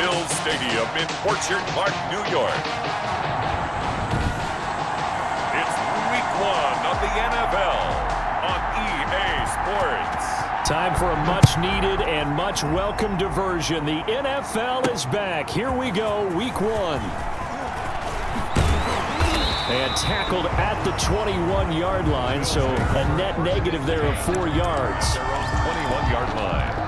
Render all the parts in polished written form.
Bills Stadium in Orchard Park, New York. It's Week 1 of the NFL on EA Sports. Time for a much-needed and much-welcome diversion. The NFL is back. Here we go, Week 1. And tackled at the 21-yard line, so a net negative there of 4 yards. Their own 21-yard line.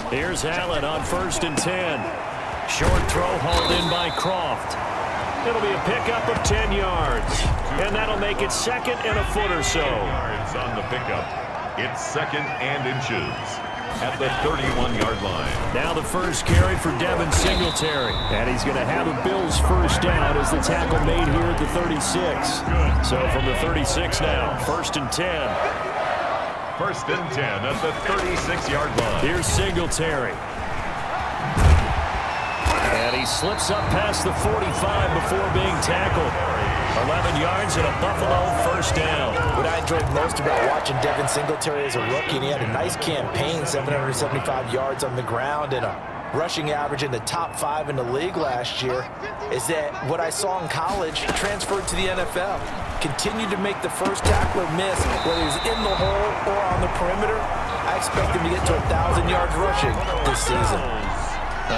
Here's Allen on 1st and 10. Short throw hauled in by Croft. It'll be a pickup of 10 yards. And that'll make it 2nd and a foot or so. Yards on the pickup. It's 2nd and inches at the 31-yard line. Now the first carry for Devin Singletary. And he's going to have a Bills first down as the tackle made here at the 36. So from the 36 now, 1st and 10. 1st and 10 at the 36-yard line. Here's Singletary. And he slips up past the 45 before being tackled. 11 yards and a Buffalo first down. What I enjoyed most about watching Devin Singletary as a rookie, and he had a nice campaign, 775 yards on the ground and a rushing average in the top 5 in the league last year, is that what I saw in college transferred to the NFL. Continued to make the first tackler miss, whether he's in the hole or on the perimeter. I expect him to get to 1,000 yards rushing this season.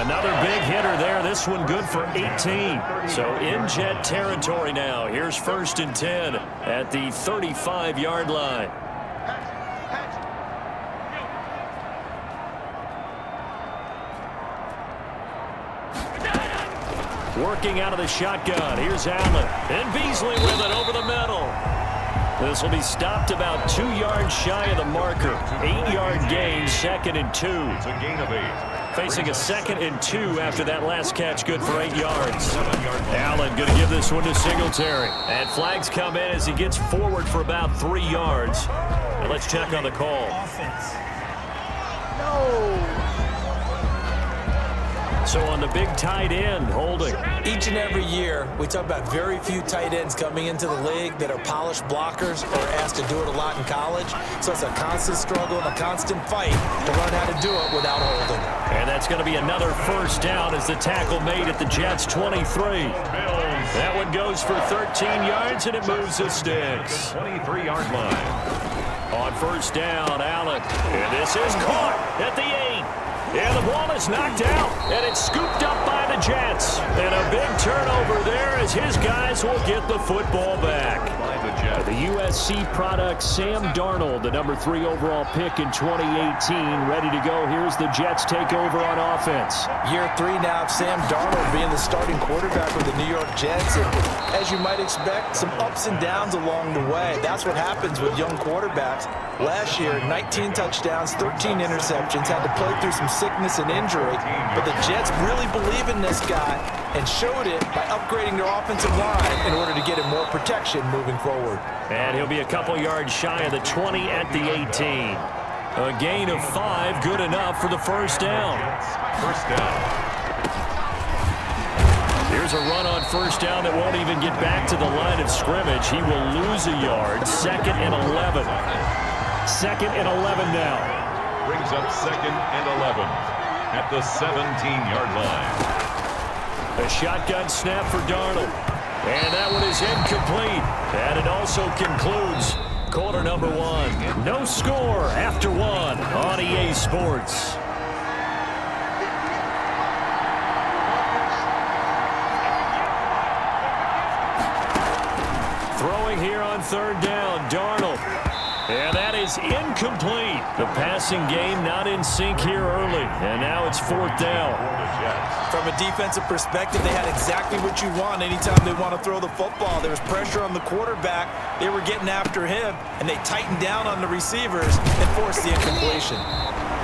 Another big hitter there. This one good for 18. So in Jet territory now. Here's 1st and 10 at the 35-yard line. Working out of the shotgun. Here's Allen. And Beasley with it over the middle. This will be stopped about 2 yards shy of the marker. 8-yard gain, 2nd and 2. It's a gain of 8. Facing a 2nd and 2 after that last catch, good for 8 yards. Allen going to give this one to Singletary. And flags come in as he gets forward for about 3 yards. And let's check on the call. So on the big tight end, holding. Each and every year, we talk about very few tight ends coming into the league that are polished blockers or asked to do it a lot in college. So it's a constant struggle and a constant fight to learn how to do it without holding. And that's going to be another first down as the tackle made at the Jets' 23. That one goes for 13 yards, and it moves the sticks. 23-yard line. On first down, Allen. And this is caught at the 8. And the ball is knocked out, and it's scooped up by the Jets. And a big turnover there as his guys will get the football back. The USC product, Sam Darnold, the number 3 overall pick in 2018, ready to go. Here's the Jets take over on offense. Year 3 now of Sam Darnold being the starting quarterback with the New York Jets. And as you might expect, some ups and downs along the way. That's what happens with young quarterbacks. Last year, 19 touchdowns, 13 interceptions, had to play through some sickness and injury. But the Jets really believe in this guy and showed it by upgrading their offensive line in order to get him more protection moving forward. And he'll be a couple yards shy of the 20 at the 18. A gain of 5, good enough for the first down. First down. Here's a run on first down that won't even get back to the line of scrimmage. He will lose a yard. 2nd and 11. 2nd and 11 now. Brings up 2nd and 11 at the 17-yard line. A shotgun snap for Darnold. And that one is incomplete. And it also concludes quarter number 1. No score after 1 on EA Sports. Throwing here on 3rd down, Darnold. And that is incomplete. The passing game not in sync here early. And now it's 4th down. From a defensive perspective, they had exactly what you want anytime they want to throw the football. There was pressure on the quarterback. They were getting after him, and they tightened down on the receivers and forced the incompletion.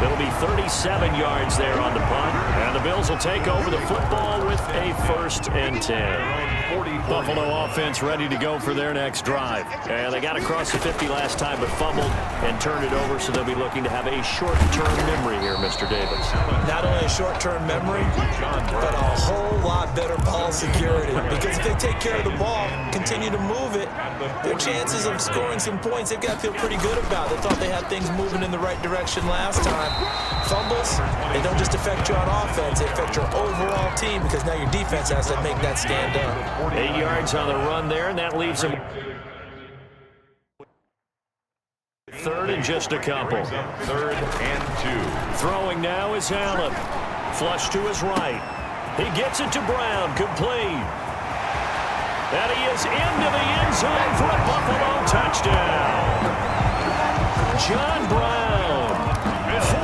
It'll be 37 yards there on the punt. And the Bills will take over the football with a 1st and 10. 44 Buffalo offense ready to go for their next drive. And they got across the 50 last time, but fumbled and turned it over, so they'll be looking to have a short-term memory here, Mr. Davis. Not only a short-term memory, but a whole lot better ball security. Because if they take care of the ball, continue to move it, their chances of scoring some points, they've got to feel pretty good about. They thought they had things moving in the right direction last time. Fumbles, they don't just affect you on offense, they affect your overall team, because now your defense has to make that stand up. 8 yards on the run there, and that leaves them third and just a couple. Third and 2. Throwing now is Allen. Flush to his right. He gets it to Brown, complete. And he is into the end zone for a Buffalo touchdown. John Brown,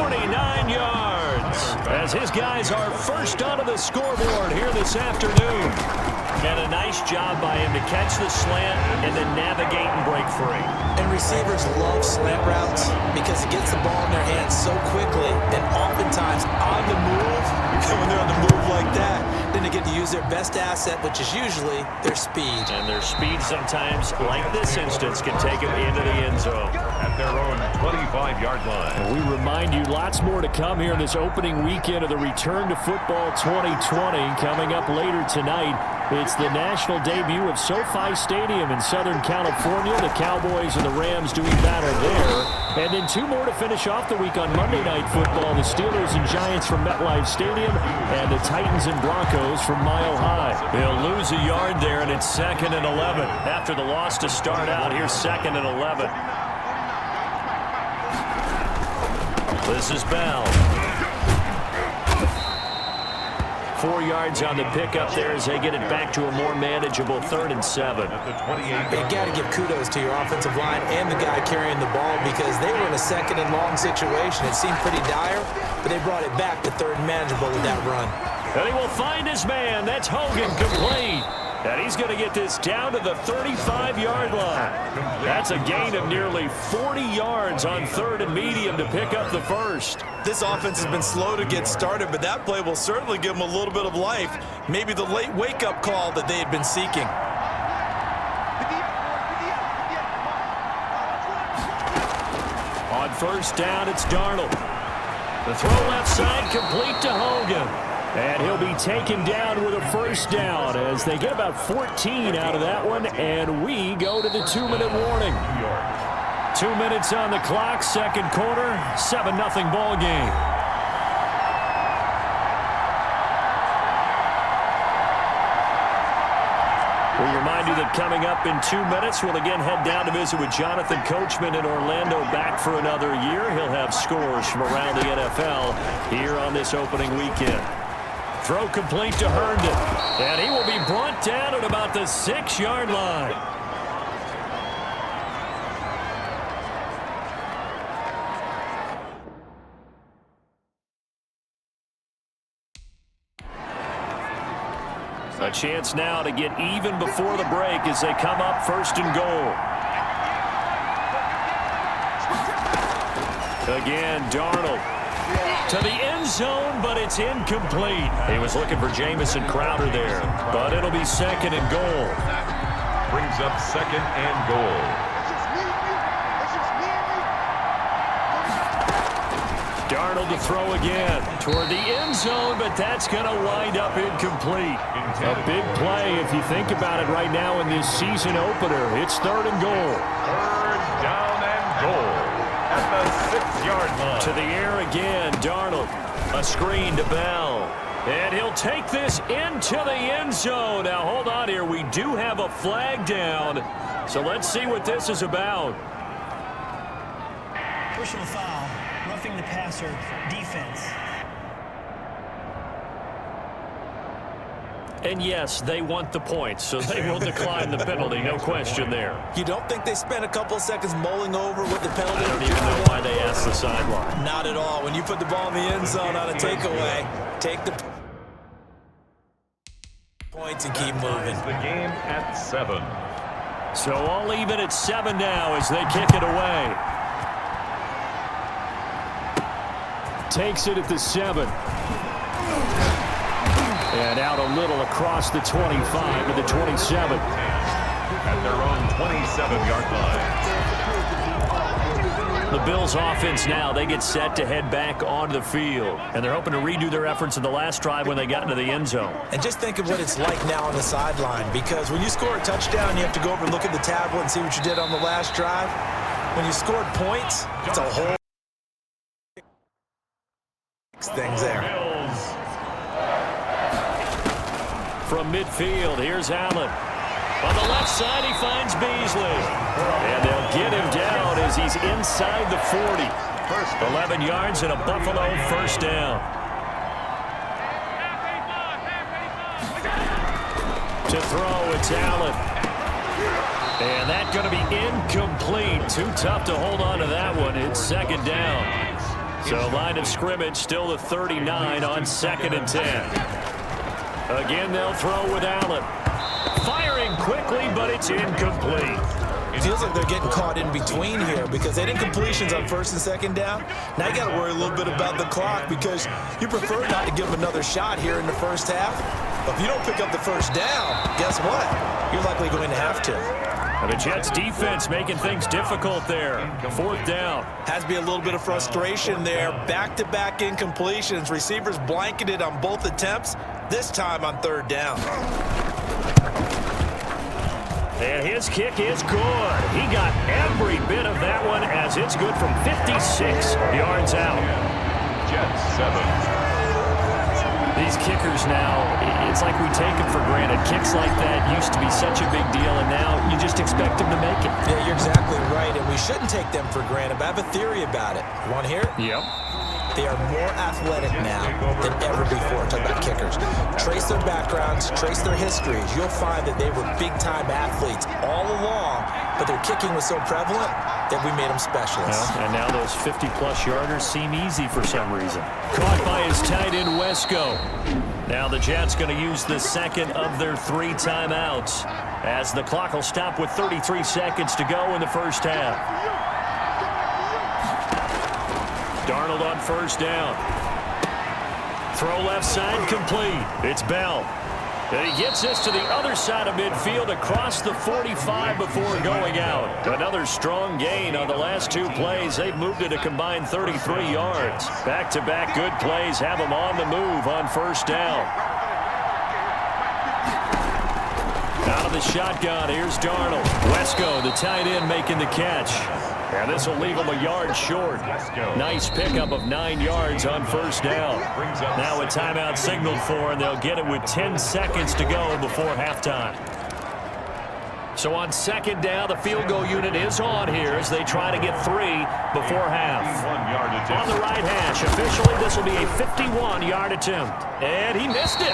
49 yards, as his guys are first onto the scoreboard here this afternoon. And a nice job by him to catch the slant and then navigate and break free. And receivers love slant routes because it gets the ball in their hands so quickly, and oftentimes on the move. When they're on the move like that, then they get to use their best asset, which is usually their speed. And their speed sometimes, like this instance, can take them into the end zone. At their own 25-yard line. And we remind you, lots more to come here in this opening weekend of the Return to Football 2020. Coming up later tonight, it's the national debut of SoFi Stadium in Southern California. The Cowboys and the Rams doing battle there. And then 2 more to finish off the week on Monday Night Football. The Steelers and Giants from MetLife Stadium, and the Titans and Broncos from Mile High. They'll lose a yard there, and it's 2nd and 11. After the loss to start out, here's 2nd and 11. This is Bell. 4 yards on the pickup there as they get it back to a more manageable 3rd and 7. You got to give kudos to your offensive line and the guy carrying the ball, because they were in a 2nd and long situation. It seemed pretty dire, but they brought it back to 3rd and manageable with that run. And he will find his man. That's Hogan, complete. And he's going to get this down to the 35-yard line. That's a gain of nearly 40 yards on 3rd and medium to pick up the first. This offense has been slow to get started, but that play will certainly give them a little bit of life. Maybe the late wake-up call that they had been seeking. On 1st down, it's Darnold. The throw left side, complete to Hogan. And he'll be taken down with a 1st down as they get about 14 out of that one, and we go to the 2-minute warning. 2 minutes on the clock, 2nd quarter, 7-0 ball game. We remind you that coming up in 2 minutes, we'll again head down to visit with Jonathan Coachman in Orlando, back for another year. He'll have scores from around the NFL here on this opening weekend. Throw complete to Herndon, and he will be brought down at about the 6-yard line. A chance now to get even before the break as they come up 1st and goal. Again, Darnold to the end zone, but it's incomplete. He was looking for Jamison Crowder there, but it'll be 2nd and goal. Brings up 2nd and goal. Darnold to throw again toward the end zone, but that's going to wind up incomplete. A big play if you think about it right now in this season opener. It's 3rd and goal. 3rd down and goal at the 6-yard line. To the air again, Darnold. A screen to Bell. And he'll take this into the end zone. Now, hold on here. We do have a flag down. So let's see what this is about. Personal foul, roughing the passer, defense. And yes, they want the points, so they will decline the penalty, no question there. You don't think they spent a couple of seconds mulling over what the penalty? I don't even know why they asked the sideline. Not at all. When you put the ball in the end zone on a takeaway, take the points and keep moving. The game at 7. So all even at 7 now as they kick it away. Takes it at the 7. And out a little across the 25 to the 27. At their own 27-yard line. The Bills offense now, they get set to head back onto the field. And they're hoping to redo their efforts in the last drive when they got into the end zone. And just think of what it's like now on the sideline, because when you score a touchdown, you have to go over and look at the tablet and see what you did on the last drive. When you scored points, it's a whole things there. From midfield, here's Allen. On the left side, he finds Beasley. And they'll get him down as he's inside the 40. 11 yards and a Buffalo first down. To throw, it's Allen. And that's going to be incomplete. Too tough to hold on to that one. It's second down. So line of scrimmage still the 39 on 2nd and 10. Again, they'll throw with Allen. Firing quickly, but it's incomplete. It feels like they're getting caught in between here because they didn't completions on 1st and 2nd down. Now you got to worry a little bit about the clock because you prefer not to give them another shot here in the first half. But if you don't pick up the first down, guess what? You're likely going to have to. And the Jets defense making things difficult there. 4th down. Has to be a little bit of frustration there. Back-to-back incompletions. Receivers blanketed on both attempts, this time on 3rd down. And his kick is good. He got every bit of that one as it's good from 56 yards out. Jets 7. These kickers now, it's like we take them for granted. Kicks like that used to be such a big deal, and now you just expect them to make it. Yeah, you're exactly right, and we shouldn't take them for granted, but I have a theory about it. You want to hear it? Yep. They are more athletic now than ever before. Talk about kickers. Trace their backgrounds, trace their histories. You'll find that they were big-time athletes all along, but their kicking was so prevalent that we made them specialists. Well, and now those 50-plus yarders seem easy for some reason. Caught by his tight end, Wesco. Now the Jets going to use the second of their 3 timeouts as the clock will stop with 33 seconds to go in the first half. Darnold on 1st down. Throw left side complete. It's Bell. And he gets this to the other side of midfield across the 45 before going out. Another strong gain on the last 2 plays. They've moved it a combined 33 yards. Back-to-back good plays have them on the move on 1st down. Out of the shotgun, here's Darnold. Wesco, the tight end, making the catch. And this will leave him a yard short. Nice pickup of 9 yards on 1st down. Now a timeout signaled for, and they'll get it with 10 seconds to go before halftime. So on 2nd down, the field goal unit is on here as they try to get 3 before half. On the right hash, officially this will be a 51-yard attempt. And he missed it.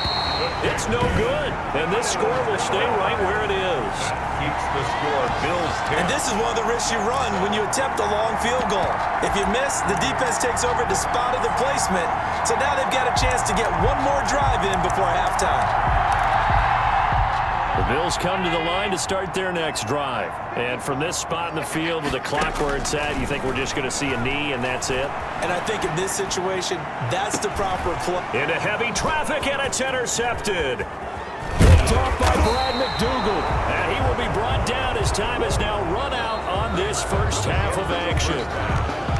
It's no good. And this score will stay right where it is. Keeps the score. Bills 10. And this is one of the risks you run when you attempt a long field goal. If you miss, the defense takes over the spot of the placement. So now they've got a chance to get one more drive in before halftime. The Bills come to the line to start their next drive. And from this spot in the field with the clock where it's at, you think we're just going to see a knee and that's it? And I think in this situation, that's the proper play. Into heavy traffic, and it's intercepted. Picked off by Brad McDougal. And he will be brought down as time has now run out on this first half of action.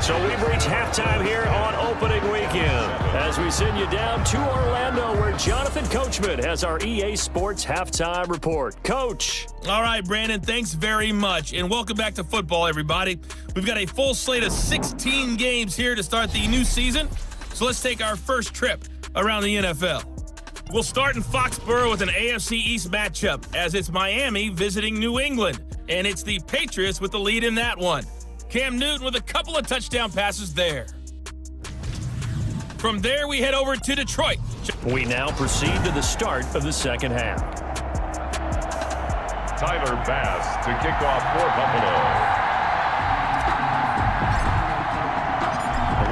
So we've reached halftime here on opening weekend as we send you down to Orlando where Jonathan Coachman has our EA Sports halftime report. Coach. All right, Brandon, thanks very much. And welcome back to football, everybody. We've got a full slate of 16 games here to start the new season. So let's take our first trip around the NFL. We'll start in Foxborough with an AFC East matchup as it's Miami visiting New England. And it's the Patriots with the lead in that one. Cam Newton with a couple of touchdown passes there. From there, we head over to Detroit. We now proceed to the start of the second half. Tyler Bass to kick off for Buffalo.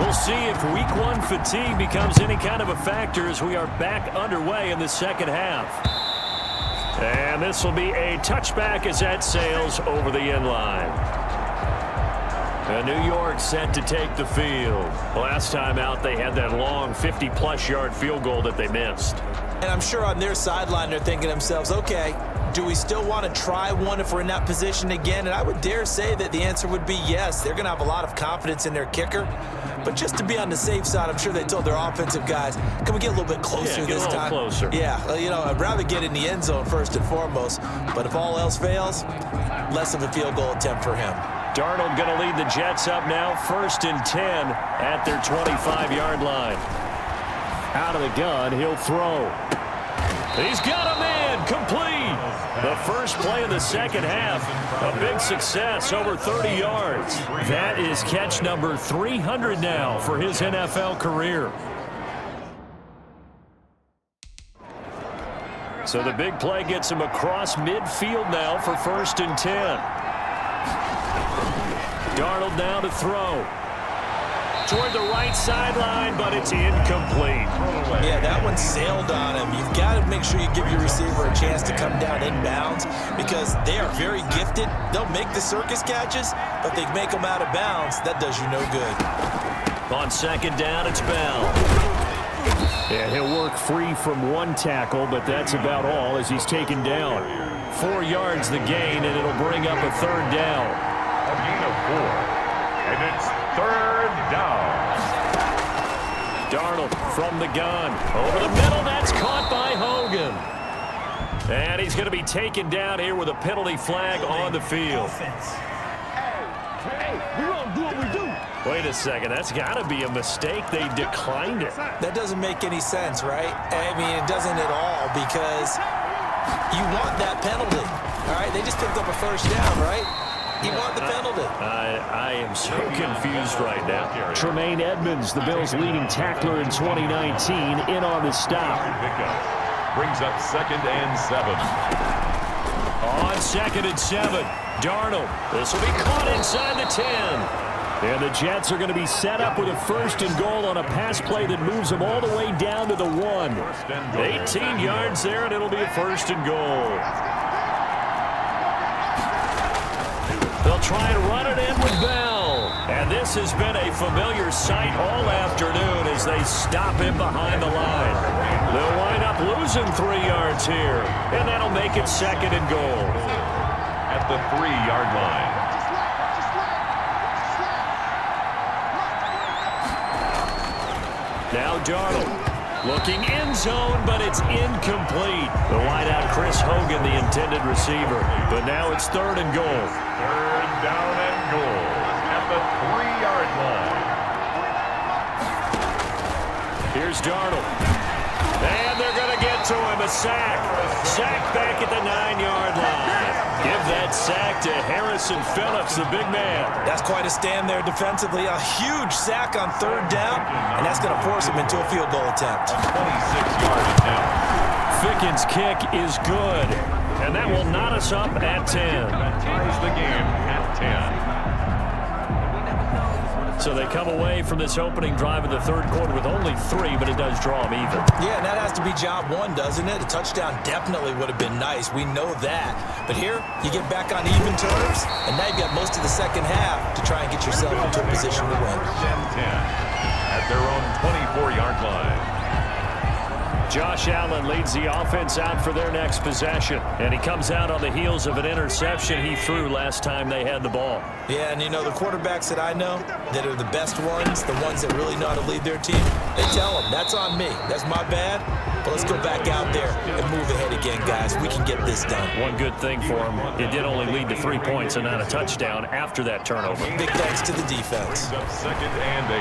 We'll see if week 1 fatigue becomes any kind of a factor as we are back underway in the second half. And this will be a touchback as that sails over the end line. And New York set to take the field. Last time out, they had that long 50-plus yard field goal that they missed. And I'm sure on their sideline they're thinking to themselves, okay, do we still want to try one if we're in that position again? And I would dare say that the answer would be yes. They're going to have a lot of confidence in their kicker. But just to be on the safe side, I'm sure they told their offensive guys, can we get a little bit closer this time? Closer. Yeah, well, you know, I'd rather get in the end zone first and foremost. But if all else fails, less of a field goal attempt for him. Darnold going to lead the Jets up now, 1st and 10 at their 25-yard line. Out of the gun, he'll throw. He's got a man, complete. The first play of the second half, a big success, over 30 yards. That is catch number 300 now for his NFL career. So the big play gets him across midfield now for 1st and 10. Darnold now to throw. Toward the right sideline, but it's incomplete. Yeah, that one sailed on him. You've got to make sure you give your receiver a chance to come down inbounds because they are very gifted. They'll make the circus catches, but they make them out of bounds. That does you no good. On 2nd down, it's Bell. And he'll work free from one tackle, but that's about all as he's taken down. 4 yards the gain, and it'll bring up a 3rd down. A gain of 4. And it's 3rd down. Darnold from the gun. Over the middle, that's caught by Hogan. And he's going to be taken down here with a penalty flag on the field. Hey, we're going to do what we do. Wait a second, that's got to be a mistake. They declined it. That doesn't make any sense, right? I mean, it doesn't at all because you want that penalty. All right, they just picked up a 1st down, right? You want the penalty. I am so confused right now. Tremaine Edmonds, the Bills' leading tackler in 2019, in on the stop. Brings up 2nd and 7. On 2nd and 7, Darnold. This will be caught inside the 10. And the Jets are going to be set up with a 1st and goal on a pass play that moves them all the way down to the 1. 18 yards there, and it'll be a 1st and goal. They'll try and run it in with Bell. And this has been a familiar sight all afternoon as they stop him behind the line. They'll wind up losing 3 yards here, and that'll make it 2nd and goal. At the 3-yard line. Now Darnold looking end zone, but it's incomplete. The wideout Chris Hogan, the intended receiver. But now it's 3rd and goal. 3rd down and goal at the 3-yard line. Here's Darnold. And they're going to get to him. A sack. Sack back at the 9-yard line. Give that sack to Harrison Phillips, the big man. That's quite a stand there defensively. A huge sack on 3rd down, and that's going to force him into a field goal attempt. A 26-yard attempt. Ficken's kick is good, and that will knot us up at 10. That ties the game at 10. So they come away from this opening drive in the 3rd quarter with only 3, but it does draw them even. Yeah, and that has to be job 1, doesn't it? A touchdown definitely would have been nice. We know that. But here, you get back on even terms, and now you've got most of the second half to try and get yourself into a position to win. 10 at their own 24-yard line. Josh Allen leads the offense out for their next possession. And he comes out on the heels of an interception he threw last time they had the ball. Yeah, and you know, the quarterbacks that I know that are the best ones, the ones that really know how to lead their team, they tell them, that's on me. That's my bad. But let's go back out there and move ahead again, guys. We can get this done. One good thing for him, it did only lead to 3 points and not a touchdown after that turnover. Big thanks to the defense. 2nd and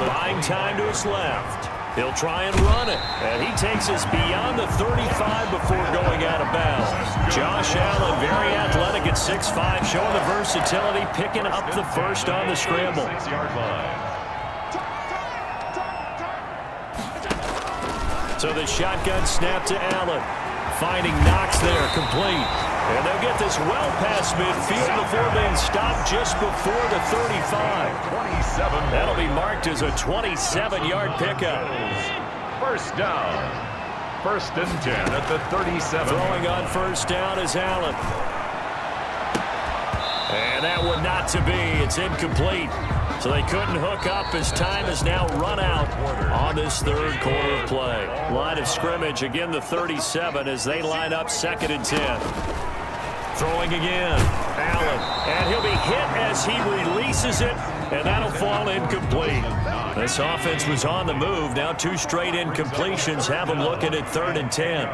8. Buying time to his left. He'll try and run it, and he takes us beyond the 35 before going out of bounds. Josh Allen, very athletic at 6'5", showing the versatility, picking up the 1st on the scramble. 6-yard line. So the shotgun snap to Allen, finding Knox there, complete. And they'll get this well past midfield before being stopped just before the 35. 27. That'll be marked as a 27-yard pickup. 1st down. 1st and 10 at the 37. Throwing on 1st down is Allen. And that one not to be. It's incomplete. So they couldn't hook up as time is now run out on this third quarter of play. Line of scrimmage, again the 37 as they line up 2nd and 10. Throwing again, Allen. And he'll be hit as he releases it, and that'll fall incomplete. This offense was on the move. Now 2 straight incompletions have them looking at 3rd and 10.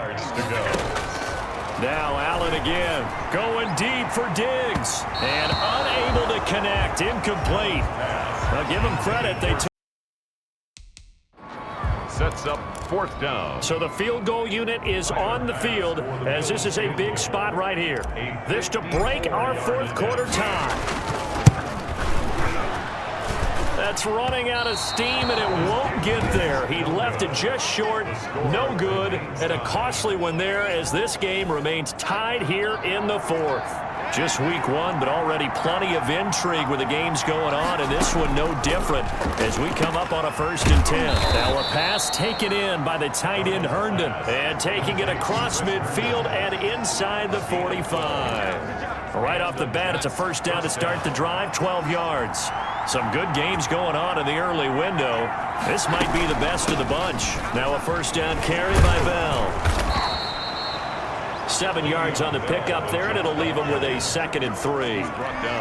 Now Allen again, going deep for Diggs, and unable to connect, incomplete. Now give them credit, they took. Sets up 4th down. So the field goal unit is on the field as this is a big spot right here. This to break our 4th quarter tie. That's running out of steam, and it won't get there. He left it just short, no good, and a costly one there as this game remains tied here in the 4th. Just week 1, but already plenty of intrigue with the games going on, and this one no different as we come up on a 1st and 10. Now a pass taken in by the tight end Herndon, and taking it across midfield and inside the 45. Right off the bat, it's a 1st down to start the drive, 12 yards. Some good games going on in the early window. This might be the best of the bunch. Now a 1st down carry by Bell. 7 yards on the pickup there, and it'll leave them with a 2nd and 3.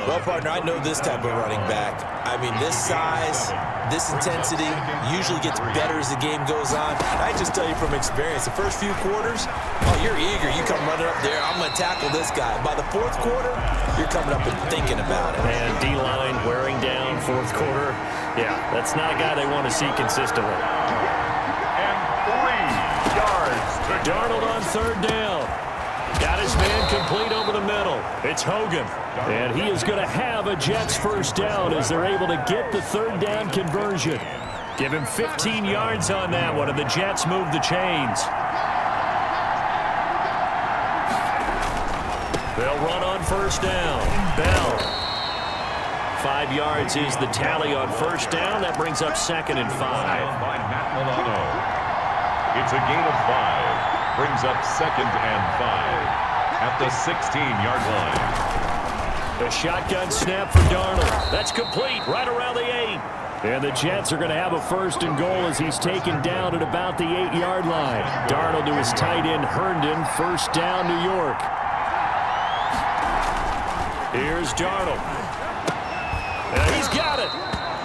Well, partner, I know this type of running back. I mean, this size, this intensity usually gets better as the game goes on. I just tell you from experience, the first few quarters, oh, you're eager. You come running up there, I'm going to tackle this guy. By the 4th quarter, you're coming up and thinking about it. And D-line wearing down 4th quarter. Yeah, that's not a guy they want to see consistently. And 3 yards to Darnold on 3rd down. Got his man complete over the middle. It's Hogan. And he is going to have a Jets 1st down as they're able to get the 3rd down conversion. Give him 15 yards on that one, and the Jets move the chains. They'll run on 1st down. Bell. 5 yards is the tally on 1st down. That brings up 2nd and 5. by Matt Milano. It's a gain of 5. Brings up 2nd and 5 at the 16-yard line. A shotgun snap for Darnold. That's complete right around the 8. And the Jets are going to have a 1st and goal as he's taken down at about the 8-yard line. Darnold to his tight end Herndon. 1st down, New York. Here's Darnold. And he's got it.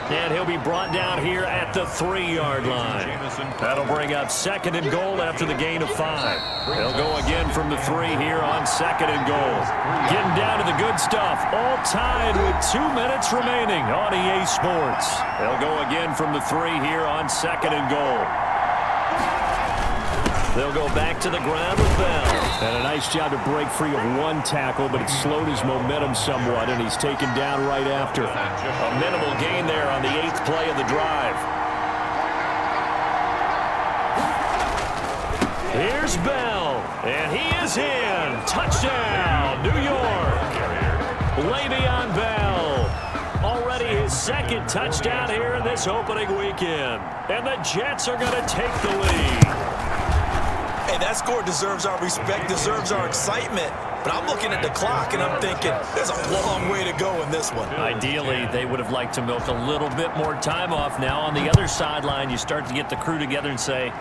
And he'll be brought down here at the 3-yard line. That'll bring up 2nd and goal after the gain of 5. They'll go again from the 3 here on 2nd and goal. Getting down to the good stuff. All tied with 2 minutes remaining on EA Sports. They'll go again from the 3 here on 2nd and goal. They'll go back to the ground with Bell. And a nice job to break free of 1 tackle, but it slowed his momentum somewhat, and he's taken down right after. A minimal gain there on the 8th play of the drive. Here's Bell, and he is in. Touchdown, New York. Le'Veon Bell. Already his 2nd touchdown here in this opening weekend. And the Jets are going to take the lead. Hey, that score deserves our respect, deserves our excitement. But I'm looking at the clock, and I'm thinking, there's a long way to go in this one. Ideally, they would have liked to milk a little bit more time off. Now, on the other sideline, you start to get the crew together and say,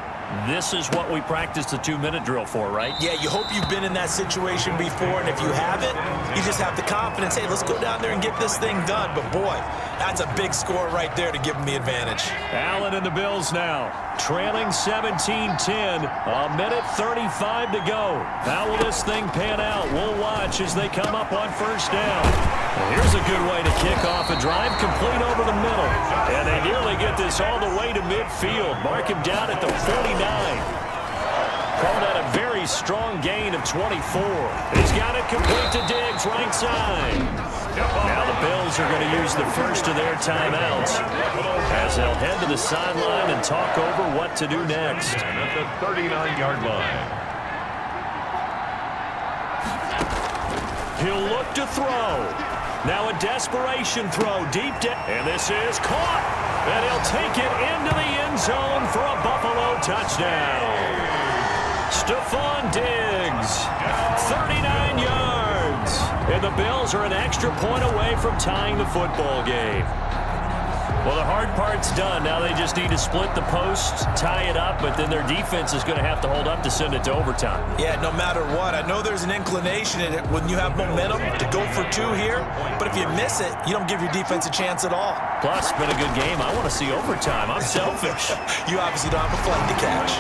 this is what we practiced the 2-minute drill for, right? Yeah, you hope you've been in that situation before, and if you haven't, you just have the confidence, hey, let's go down there and get this thing done. But, boy, that's a big score right there to give them the advantage. Allen and the Bills now, trailing 17-10, a minute 35 to go. How will this thing pan out? We'll watch as they come up on 1st down. Well, here's a good way to kick off a drive, complete over the middle. And they nearly get this all the way to midfield. Mark him down at the 49. Call that a very strong gain of 24. He's got it complete to Diggs, right side. Now the Bills are going to use the first of their timeouts as they'll head to the sideline and talk over what to do next. And at the 39-yard line. He'll look to throw. Now a desperation throw deep down. And this is caught. And he'll take it into the end zone for a Buffalo touchdown. Stephon Diggs, 39 yards. And the Bills are an extra point away from tying the football game. Well, the hard part's done. Now they just need to split the posts, tie it up, but then their defense is going to have to hold up to send it to overtime. Yeah, no matter what. I know there's an inclination in it when you have momentum to go for two here, but if you miss it, you don't give your defense a chance at all. Plus, it's been a good game. I want to see overtime. I'm selfish. You obviously don't have a flight to catch.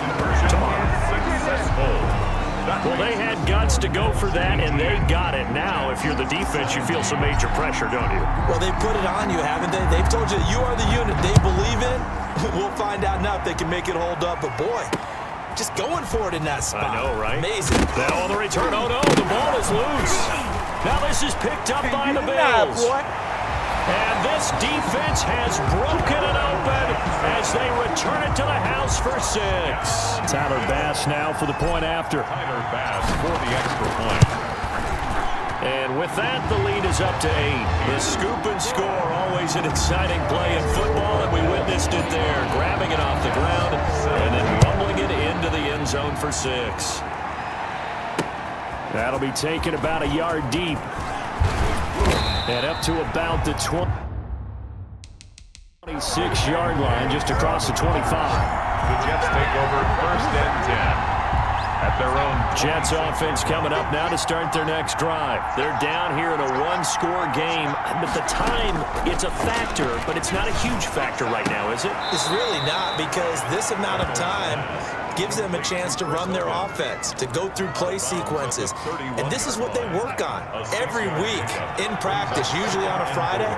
Successful. Well, they had guts to go for that, and they got it. Now, if you're the defense, you feel some major pressure, don't you? Well, they put it on you, haven't they? They've told you you are the unit they believe in. We'll find out now if they can make it hold up. But, boy, just going for it in that spot. I know, right? Amazing. Now on the return. Oh, no, the ball is loose. Now this is picked up by the Bills. And this defense has broken it open as they return it to the house for 6. Tyler Bass now for the point after. Tyler Bass for the extra point. And with that, the lead is up to 8. The scoop and score, always an exciting play in football, and we witnessed it there, grabbing it off the ground and then rumbling it into the end zone for 6. That'll be taken about a yard deep. And up to about the 26-yard line, just across the 25. The Jets take over 1st and 10. At their own. Jets offense coming up now to start their next drive. They're down here in a one-score game. But the time, it's a factor, but it's not a huge factor right now, is it? It's really not, because this amount of time gives them a chance to run their offense, to go through play sequences. And this is what they work on every week in practice, usually on a Friday.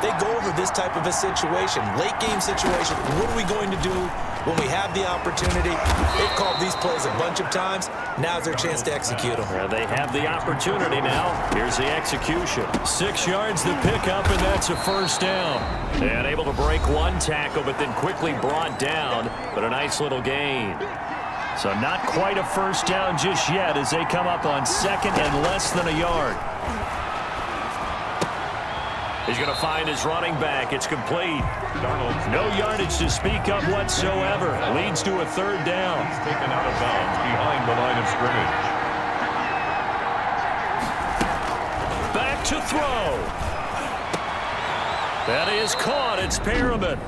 They go over this type of a situation, late game situation. What are we going to do when we have the opportunity? They've called these plays a bunch of times. Now's their chance to execute them. Well, they have the opportunity now. Here's the execution. 6 yards to pick up, and that's a 1st down. And able to break one tackle, but then quickly brought down. But a nice little gain. So not quite a 1st down just yet as they come up on 2nd and less than a yard. He's going to find his running back. It's complete. No yardage to speak of whatsoever. Leads to a 3rd down. He's taken out of bounds behind the line of scrimmage. Back to throw. That is caught. It's Perriman.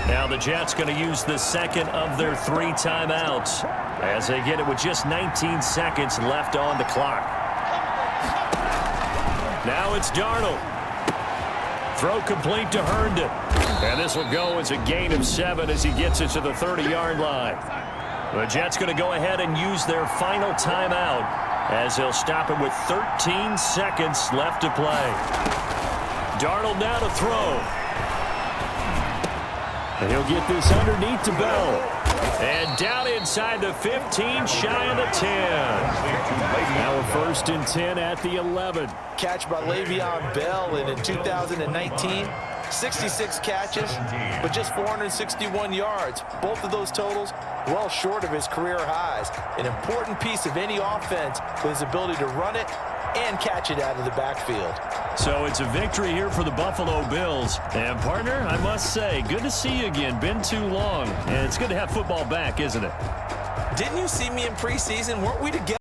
Now the Jets going to use the 2nd of their 3 timeouts as they get it with just 19 seconds left on the clock. Now it's Darnold. Throw complete to Herndon. And this will go as a gain of 7 as he gets it to the 30-yard line. The Jets going to go ahead and use their final timeout as they'll stop it with 13 seconds left to play. Darnold now to throw. And he'll get this underneath to Bell. And down inside the 15, shy of the 10. Now a 1st and 10 at the 11. Catch by Le'Veon Bell, and in 2019, 66 catches, but just 461 yards. Both of those totals well short of his career highs. An important piece of any offense with his ability to run it and catch it out of the backfield. So it's a victory here for the Buffalo Bills. And, partner, I must say, good to see you again. Been too long. And it's good to have football back, isn't it? Didn't you see me in preseason? Weren't we together?